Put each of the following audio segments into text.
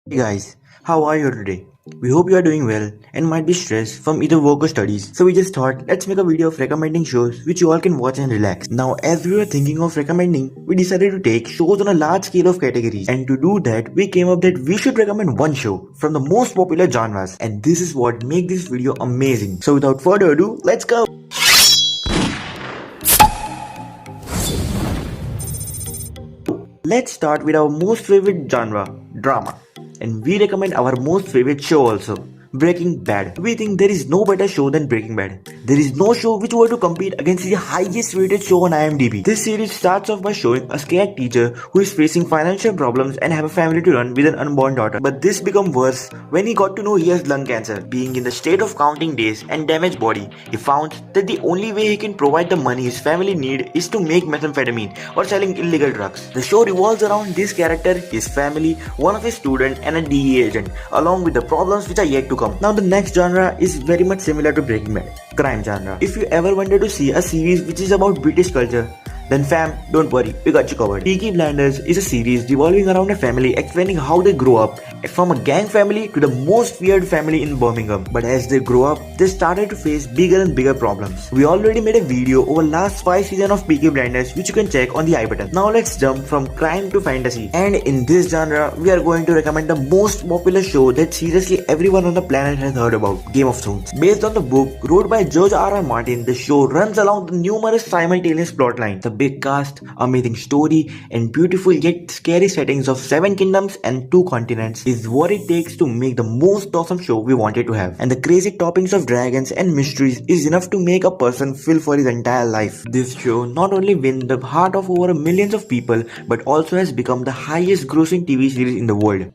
Hey guys, how are you today? We hope you are doing well and might be stressed from either work or studies. So we just thought let's make a video of recommending shows which you all can watch and relax. Now as we were thinking of recommending, we decided to take shows on a large scale of categories. And to do that, we came up that we should recommend one show from the most popular genres. And this is what makes this video amazing. So without further ado, let's go! Let's start with our most favorite genre, drama. And we recommend our most favorite show also, Breaking Bad. We think there is no better show than Breaking Bad. There is no show which were to compete against the highest rated show on IMDb. This series starts off by showing a scared teacher who is facing financial problems and have a family to run with an unborn daughter. But this becomes worse when he got to know he has lung cancer. Being in the state of counting days and damaged body, he found that the only way he can provide the money his family need is to make methamphetamine or selling illegal drugs. The show revolves around this character, his family, one of his students and a DEA agent, along with the problems which are yet to come. Now the next genre is very much similar to Breaking Bad, crime genre. If you ever wanted to see a series which is about British culture, then fam, don't worry, we got you covered. Peaky Blinders is a series revolving around a family explaining how they grow up from a gang family to the most feared family in Birmingham. But as they grow up, they started to face bigger and bigger problems. We already made a video over last 5 seasons of Peaky Blinders which you can check on the I button. Now let's jump from crime to fantasy. And in this genre, we are going to recommend the most popular show that seriously everyone on the planet has heard about, Game of Thrones. Based on the book wrote by George R.R. Martin, the show runs along the numerous simultaneous plotlines. The big cast, amazing story, and beautiful yet scary settings of 7 kingdoms and 2 continents is what it takes to make the most awesome show we wanted to have. And the crazy toppings of dragons and mysteries is enough to make a person feel for his entire life. This show not only wins the heart of over millions of people but also has become the highest grossing TV series in the world.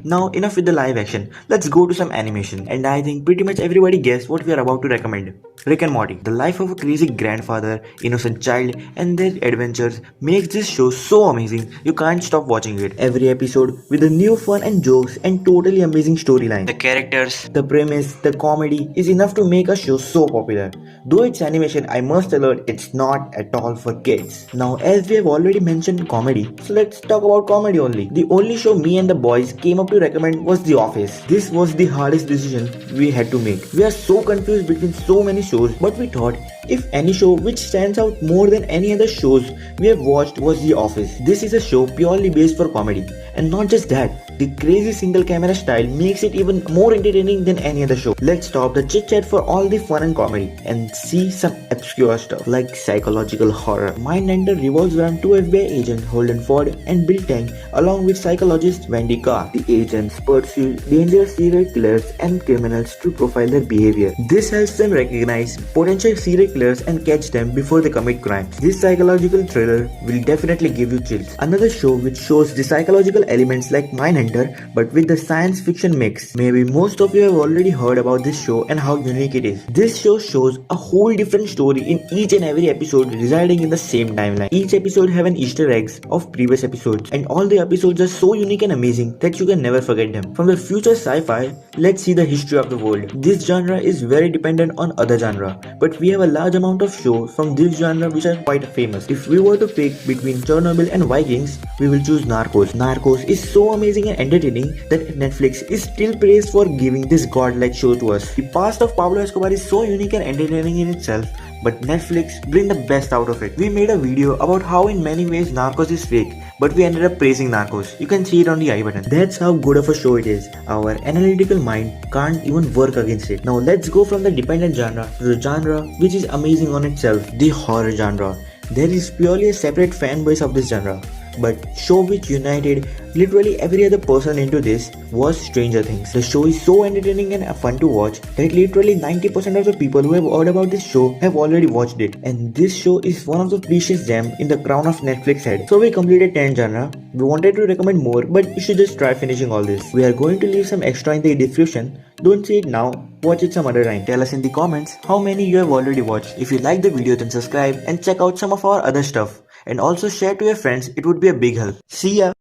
Now enough with the live action, let's go to some animation. And I think pretty much everybody guessed what we are about to recommend. Rick and Morty. The life of a crazy grandfather, innocent child and their adventures makes this show so amazing you can't stop watching it. Every episode with a new fun and jokes and totally amazing storyline. The characters, the premise, the comedy is enough to make a show so popular. Though it's animation, I must alert it's not at all for kids. Now as we have already mentioned comedy, so let's talk about comedy only. The only show me and the boys came up to recommend was The Office. This was the hardest decision we had to make. We are so confused between so many shows, but we thought if any show which stands out more than any other shows we have watched was The Office. This is a show purely based for comedy. And not just that, the crazy single camera style makes it even more entertaining than any other show. Let's stop the chit chat for all the fun and comedy and see some obscure stuff like psychological horror. Mindhunter revolves around 2 FBI agents Holden Ford and Bill Tang along with psychologist Wendy Carr. The agents pursue dangerous serial killers and criminals to profile their behavior. This helps them recognize potential serial killers and catch them before they commit crimes. This psychological thriller will definitely give you chills. Another show which shows the psychological elements like Mindhunter but with the science fiction mix. Maybe most of you have already heard about this show and how unique it is. This show shows a whole different story in each and every episode residing in the same timeline. Each episode have an Easter eggs of previous episodes and all the episodes are so unique and amazing that you can never forget them. From the future sci-fi, let's see the history of the world. This genre is very dependent on other genre, but we have a large amount of shows from this genre which are quite famous. If we were to pick between Chernobyl and Vikings, we will choose Narcos. Narcos is so amazing and entertaining that Netflix is still praised for giving this godlike show to us. The past of Pablo Escobar is so unique and entertaining in itself, but Netflix bring the best out of it. We made a video about how in many ways Narcos is fake, but we ended up praising Narcos. You can see it on the I button. That's how good of a show it is. Our analytical mind can't even work against it. Now let's go from the dependent genre to the genre which is amazing on itself, the horror genre. There is purely a separate fan base of this genre, but show which united literally every other person into this was Stranger Things. The show is so entertaining and fun to watch that literally 90% of the people who have heard about this show have already watched it. And this show is one of the precious gems in the crown of Netflix head. So we completed 10 genre. We wanted to recommend more, but you should just try finishing all this. We are going to leave some extra in the description. Don't see it now, watch it some other time. Tell us in the comments how many you have already watched. If you like the video then subscribe and check out some of our other stuff. And also share to your friends, it would be a big help. See ya!